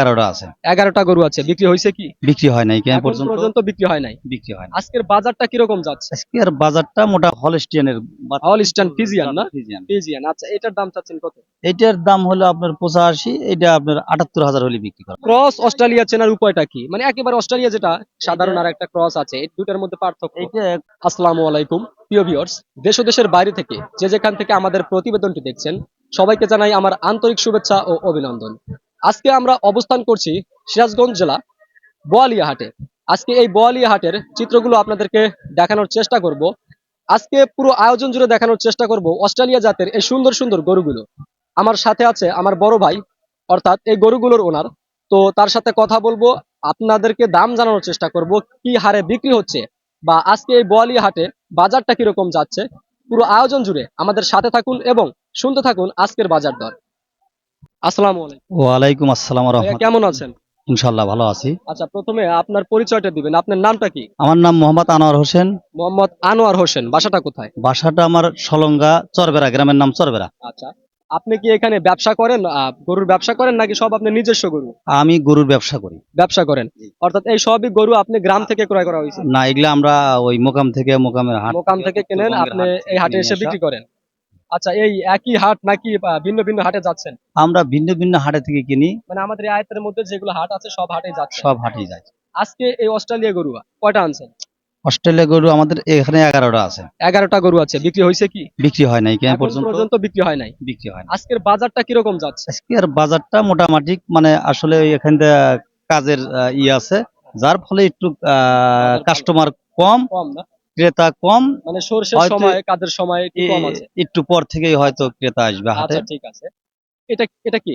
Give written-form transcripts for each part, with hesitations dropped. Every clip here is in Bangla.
11টা আছে। 11টা গরু আছে, বিক্রি হয়েছে কি? বিক্রি হয় নাই কেন এখন পর্যন্ত? পর্যন্ত বিক্রি হয় নাই। বিক্রি হয় না। আজকের বাজারটা কিরকম যাচ্ছে? আজকের বাজারটা মোটা হলস্টিয়ানের হলস্টাইন ফিজিয়ান না? ফিজিয়ান। ফিজিয়ান, আচ্ছা এটার দাম চাচ্ছেন কত? এটার দাম হলো আপনার 85, এটা আপনার 78,000 হলে বিক্রি করা। ক্রস অস্ট্রেলিয়া চেনার উপায়টা কি? মানে একেবারে অস্ট্রেলিয়া যেটা সাধারণ আর একটা ক্রস আছে, এই দুটার মধ্যে পার্থক্য। এটা আসসালামু আলাইকুম প্রিয় ভিউয়ার্স, দেশ ও দেশের বাইরে থেকে যে যেখান থেকে আমাদের প্রতিবেদনটি দেখছেন সবাইকে জানাই আমার আন্তরিক শুভেচ্ছা ও অভিনন্দন। আজকে আমরা অবস্থান করছি সিরাজগঞ্জ জেলা বোয়ালিয়া হাটে। আজকে এই বোয়ালিয়া হাটের চিত্রগুলো আপনাদেরকে দেখানোর চেষ্টা করব। আজকে পুরো আয়োজন জুড়ে দেখানোর চেষ্টা করব অস্ট্রেলিয়া জাতের এই সুন্দর সুন্দর গরুগুলো। আমার সাথে আছে আমার বড় ভাই, অর্থাৎ এই গরুগুলোর ওনার। তো তার সাথে কথা বলবো, আপনাদেরকে দাম জানানোর চেষ্টা করব, কি হারে বিক্রি হচ্ছে বা আজকে এই বোয়ালিয়া হাটে বাজারটা কিরকম যাচ্ছে। পুরো আয়োজন জুড়ে আমাদের সাথে থাকুন এবং শুনতে থাকুন আজকের বাজার দর। আসসালামু আলাইকুম। ওয়ালাইকুম আসসালাম ওয়া ভাইয়া রাহমাতুল্লাহ। কেমন আছেন? ইনশাআল্লাহ ভালো আছি। আচ্ছা, প্রথমে আপনার পরিচয়টা দিবেন, আপনার নামটা কি? আমার নাম মোহাম্মদ আনোয়ার হোসেন। মোহাম্মদ আনোয়ার হোসেন, বাসাটা কোথায়? বাসাটা আমার সলঙ্গা চরবেরা, গ্রামের নাম চরবেরা। আচ্ছা, আপনি কি এখানে ব্যবসা করেন, গরুর ব্যবসা করেন নাকি সব আপনার নিজস্ব গরু? আমি গরুর ব্যবসা করি। ব্যবসা করেন, জি। অর্থাৎ এই সবই গরু আপনি গ্রাম থেকে ক্রয় করা হয়েছে? না, এগুলা আমরা ওই মোকাম থেকে, মোকামের হাট মোকাম থেকে কেনেন, উত্তরবঙ্গের আপনি হাট এই থেকে হাটে কিনে এসে আসা। বিক্রি করেন? আচ্ছা, এই একই হাট নাকি ভিন্ন ভিন্ন হাটে যাচ্ছেন? আমরা ভিন্ন ভিন্ন হাটে থেকে কিনি, মানে আমাদের এই আয়তের মধ্যে যেগুলো হাট আছে সব হাটে যাচ্ছে? সব হাটেই যায়। আজকে এই অস্ট্রেলিয়া গরু কয়টা আনছেন? অস্ট্রেলিয়া গরু আমাদের এখানে 11টা আছে। 11টা গরু আছে, বিক্রি হয়েছে কি? বিক্রি হয় নাই কেন এখন পর্যন্ত? পর্যন্ত বিক্রি হয় নাই। বিক্রি হয় না। আজকের বাজারটা কিরকম যাচ্ছে? আজকের বাজারটা মোটামুটি মানে আসলে ওই এখান থেকে কাজের আছে, যার ফলে একটু বাজার ভালো? কাস্টমার কম, কম না? ক্রেতা কম। মানে সর্ষের হয়তো সময় কাজের সময় একটু কম আছে। একটু পর থেকেই হয়তো ক্রেতা আসবে হাটে। আচ্ছা ঠিক আছে। এটা এটা কি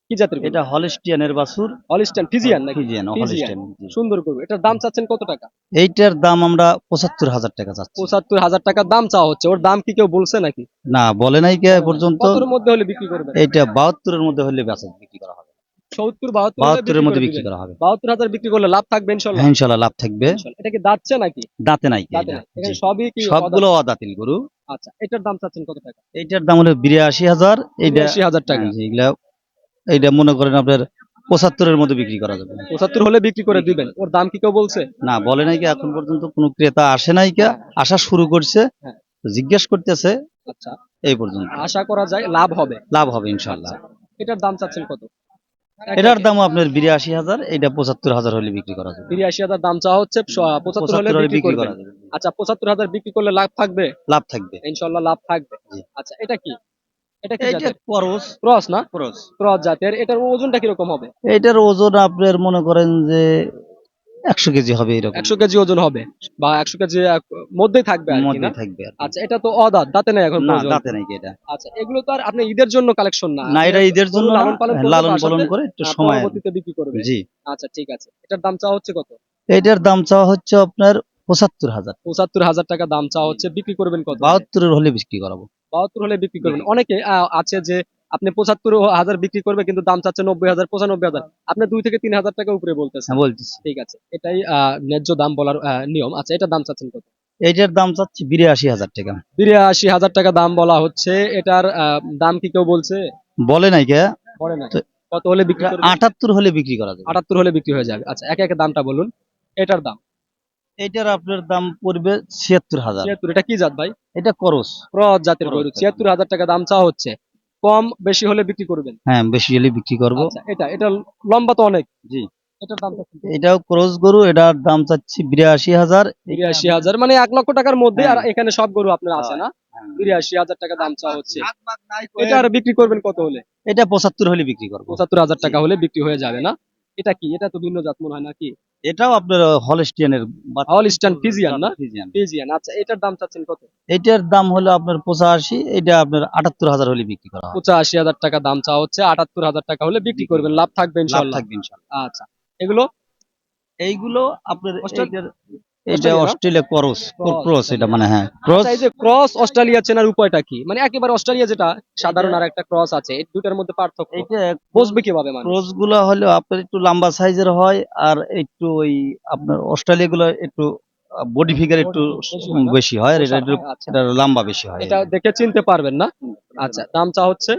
কি জাতের গরু? এটা হলস্টিয়ানের বাছুর। হলিস্টাইন ফিজিয়ান নাকি? ফিজিয়ান, ফিজিয়ান, হলস্টিয়ান, জি। সুন্দর গরু। এটার দাম চাচ্ছেন কত টাকা? এইটার দাম আমরা 75,000 টাকা চাচ্ছি। 75,000 টাকা দাম চাওয়া হচ্ছে। ওর দাম কি কেউ বলছে নাকি? না, বলে নাই কে পর্যন্ত। কতর মধ্যে হলে বিক্রি করবেন? এইটা 72-এর মধ্যে হলে বিক্রি করা হবে। 70 72 হলে 72-এর বিক্রি মধ্যে করে বিক্রি দিবেন? করা হবে। 72,000 বিক্রি করলে লাভ থাকবে ইনশাআল্লাহ? হ্যাঁ, ইনশাআল্লাহ লাভ থাকবে। ইনশাআল্লাহ। এটা কি দাঁতছে নাকি? দাঁতে নাই কে দাঁতে এটা। নাই। এখানে জি। সবই কি সবগুলো অদাতিল গরু। আচ্ছা, এটার দাম চাচ্ছেন কত টাকা? এইটার দাম হলো 82,000। এইটা 82,000 টাকা। জি, এগুলা এইটা মনে করেন আপনার 75-এর মধ্যে বিক্রি করা যাবে। 75 হলে বিক্রি করে দিবেন? ওর দাম কি কেউ বলছে? না, বলে নাই কি এখন পর্যন্ত কোনো ক্রেতা আসে নাই কে, আসা শুরু করছে, হ্যাঁ। জিজ্ঞেস করতেছে, আচ্ছা, এই পর্যন্ত। আশা করা যায় লাভ হবে। লাভ হবে ইনশাআল্লাহ। আচ্ছা, এটার দাম চাচ্ছেন কত? এটার দাম আপনার 82,000, এইটা 75,000 হলে বিক্রি করা যাবে। 83,000 দাম চাওয়া হচ্ছে, 75 হলে 75 হলে বিক্রি বিক্রি করবেন? করা যাবে। আচ্ছা, 75,000 বিক্রি করলে লাভ থাকবে? লাভ থাকবে। ইনশাআল্লাহ লাভ থাকবে। জি। আচ্ছা, এটা কি? এটা কি এইটা জাতের? করস। ক্রস না? ক্রস। ক্রস জাতের। এটার ওজনটা কিরকম হবে? এইটার ওজন আপনার মনে করেন যে 100 কেজি হবে এরকম। 100 কেজি ওজন হবে বা 100 কেজি মধ্যেই থাকবে আর কি মধ্যে না? থাকবে আর কি। আচ্ছা, এটা তো অদাঁত, দাঁতে নাই এখন না, পর্যন্ত। দাঁতে নাই কি এটা। আচ্ছা, এগুলো তো আর আপনি ঈদের জন্য কালেকশন না। না, আপনি এটা ঈদের গরু জন্য না, লালন পালন করবে, লালন বাসাতে পালন করে একটু সময়। পরবর্তীতে বিক্রি করবে। জি। আচ্ছা ঠিক আছে। এটার দাম চাওয়া হচ্ছে কত? এইটার দাম চাওয়া হচ্ছে আপনার 75,000। 75,000 টাকা দাম চাওয়া হচ্ছে, বিক্রি করবেন কত? 72-এর হলে বিক্রি করাবো। 72 হলে বিক্রি করবেন। অনেকে আছে যে আপনি 75,000 বিক্রি করবে কিন্তু দাম চাচ্ছে 90,000 95,000, আপনি 2 থেকে 3,000 টাকা উপরে বলতেছেন। হ্যাঁ, বলতেছি। ঠিক আছে, এটাই ন্যায্য দাম বলার নিয়ম। আচ্ছা, এটার দাম চাচ্ছেন কত? এইটার দাম চাচ্ছি 82,000 টাকা। 82,000 টাকা দাম বলা হচ্ছে। এটার দাম কি কেউ বলছে? বলে নাই কে। পড়ে নাই। তো কত হলে বিক্রি করবেন? 78 হলে বিক্রি করা যাবে। 78 হলে বিক্রি হয়ে যাবে। আচ্ছা, একে একে দামটা বলুন। এটার দাম এইটার আপনার দাম পড়বে 76,000। 76। এটা কি জাত ভাই? এটা করস। ক্রস জাতের ক্রস গরু। জাতের। 76,000 টাকা দাম চাওয়া হচ্ছে। কম বেশি হলে বিক্রি করবেন? হ্যাঁ, বেশি হলে বিক্রি করব। আচ্ছা, এটা লম্বা তো অনেক। জি। এটার দাম কত? এটাও ক্রস গরু, এটার দাম চাচ্ছি 82,000। 82,000, মানে 1 লক্ষ টাকার মধ্যে। আর হ্যাঁ। এখানে সব গরু আপনার আছে না? হ্যাঁ। 82,000 টাকা দাম চাওয়া হচ্ছে। এটা আর বিক্রি করবেন কত হলে? এটা 75 হলে বিক্রি করব। 75,000 টাকা হলে বিক্রি হয়ে যাবে না? এটা কি? এটা তো ভিন্ন জাত মনে হয় নাকি? এটাও আপনার হলস্টিয়ানের হলিস্টাইন ফিজিয়ান না? ফিজিয়ান। ফিজিয়ান। আচ্ছা, এটার দাম চাচ্ছেন কত? এটার দাম হলো আপনার 85, এটা আপনার 78,000 হলে বিক্রি করা হবে। 85,000 টাকা দাম চাওয়া হচ্ছে। 78,000 টাকা হলে বিক্রি করবেন, লাভ থাকবে লাভ ইনশাআল্লাহ? থাকবে ইনশাআল্লাহ। আচ্ছা, এগুলো এইগুলো আপনার অস্ট্রেলিয়া? এটা অস্ট্রেলিয়া না? Australia cross. ক্রস ক্রস এটা মানে হ্যাঁ, ক্রস। আচ্ছা, এই যে ক্রস অস্ট্রেলিয়া চেনার উপায়টা কি? মানে একেবারে অস্ট্রেলিয়া যেটা সাধারণ আর একটা ক্রস আছে, এই দুটার মধ্যে পার্থক্য এটা বুঝবে কিভাবে মানুষ? ক্রস গুলো হলো আপনার একটু লম্বা সাইজের হয়, আর একটু ওই আপনার অস্ট্রেলিয়া গুলো একটু বডি ফিগার একটু বেশি হয়, আর এটা একটু আচ্ছা, এটা লম্বা বেশি হয়। এটা দেখে চিনতে পারবেন না? আচ্ছা, দাম চা হচ্ছে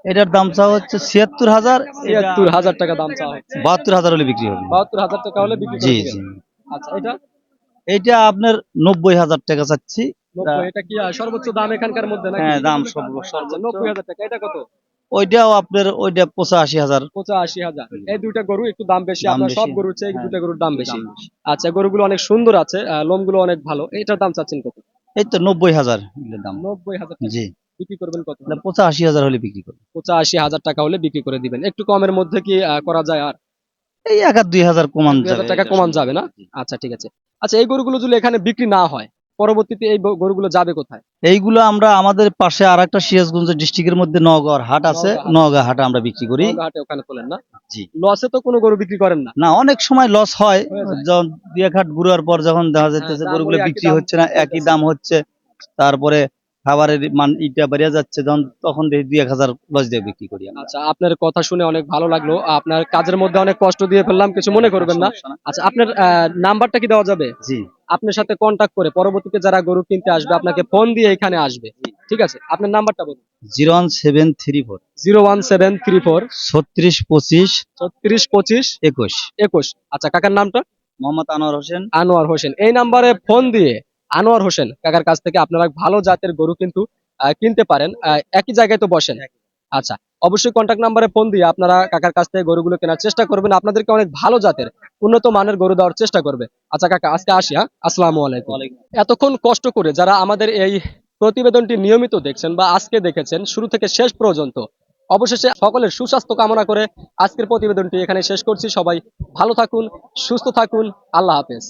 এটার দাম চাওয়া হচ্ছে 76,000, 76,000 টাকা দাম চাওয়া হচ্ছে। 72,000 হলে বিক্রি হবে। 72,000 টাকা হলে বিক্রি করে জি দিবেন। জি। আচ্ছা, এটা এইটা আপনার 90,000 টাকা চাচ্ছি। 90, এটা কি সর্বোচ্চ দাম এখানকার মধ্যে নাকি? হ্যাঁ, দাম আচ্ছা, সর্বোচ্চ। 90,000 টাকা। এটা কত? ওইটাও আপনার ওইটা 85,000। 85,000। এই দুইটা গরু একটু দাম বেশি, দাম আপনার সব বেশি। গরুর চেয়ে এই হ্যাঁ, দুইটা গরুর দাম বেশি। দাম বেশি। আচ্ছা, গরুগুলো অনেক সুন্দর আছে, লোমগুলো অনেক ভালো। এটার দাম চাচ্ছেন কত? এই তো 90,000 এগুলোর দাম। 90,000 টাকা। জি। বিক্রি করবেন কত? 85,000 হলে বিক্রি করবে। 85,000 টাকা হলে বিক্রি করে দিবেন। একটু কমের মধ্যে কি করা যায় আর? এই 1 আর 2,000 কমান 1-2 যাবে। হাজার টাকা এটা কমান সম্ভব। যাবে না? জি। আচ্ছা, ঠিক আছে। আচ্ছা, এই গরুগুলো যদি এখানে বিক্রি না হয়, পরবর্তীতে এই গরুগুলো যাবে কোথায়? এইগুলো আমরা আমাদের পাশে আর একটা সিরাজগঞ্জ ডিস্ট্রিক্টের মধ্যে নওগাঁর হাট আছে, নওগাঁ হাট। নওগাঁ হাটে আমরা বিক্রি করি। নওগাঁ হাটে ওখানে তোলেন না? জি। লসে তো কোনো গরু বিক্রি করেন না? না, অনেক সময় লস হয়, হয়ে যায়। যখন 2-1 হাট ঘুরার পর যখন দেখা হ্যাঁ, যাইতেছে দাম গরুগুলো ওই একই বিক্রি দাম হচ্ছে না, একই চলতেছে। দাম হচ্ছে, তারপরে খাবারের মান ইটা বেড়ে যাচ্ছে, যখন তখন দেখি 2-1 হাজার লস দিয়ে বিক্রি করি আমরা। আচ্ছা, আপনার কথা শুনে অনেক ভালো লাগলো। আপনার কাজের মধ্যে অনেক কষ্ট দিয়ে ফেললাম, কিছু মনে করবেন না। সমস্যা না। আচ্ছা, আপনার নাম্বারটা কি দেওয়া যাবে? জি। আপনার সাথে কন্টাক্ট করে পরবর্তীতে যারা গরু কিনতে আসবে আপনাকে ফোন দিয়ে এখানে আসবে। ঠিক আছে, আপনার নাম্বারটা বলুন। 01734 01734 3625 3625 21। 21। আচ্ছা, কাকার নামটা? মোহাম্মদ আনোয়ার হোসেন। আনোয়ার হোসেন। এই নাম্বারে ফোন দিয়ে আনোয়ার হোসেন কাকার কাছ থেকে আপনারা ভালো জাতের গরু কিন্তু কিনতে পারেন। একই জায়গায় তো বসেন। আচ্ছা, অবশ্যই কন্টাক্ট নাম্বারে ফোন দিয়ে আপনারা কাকার কাছ থেকে গরুগুলো কেনার চেষ্টা করবেন, আপনাদেরকে অনেক ভালো জাতের উন্নত মানের গরু দেওয়ার চেষ্টা করবে। আচ্ছা কাকা, আজকে আসি। হ্যাঁ, আসসালামু আলাইকুম। এতক্ষণ কষ্ট করে যারা আমাদের এই প্রতিবেদনটি নিয়মিত দেখছেন বা আজকে দেখেছেন শুরু থেকে শেষ পর্যন্ত, অবশেষে সকলের সুস্বাস্থ্য কামনা করে আজকের প্রতিবেদনটি এখানে শেষ করছি। সবাই ভালো থাকুন, সুস্থ থাকুন। আল্লাহ হাফেজ।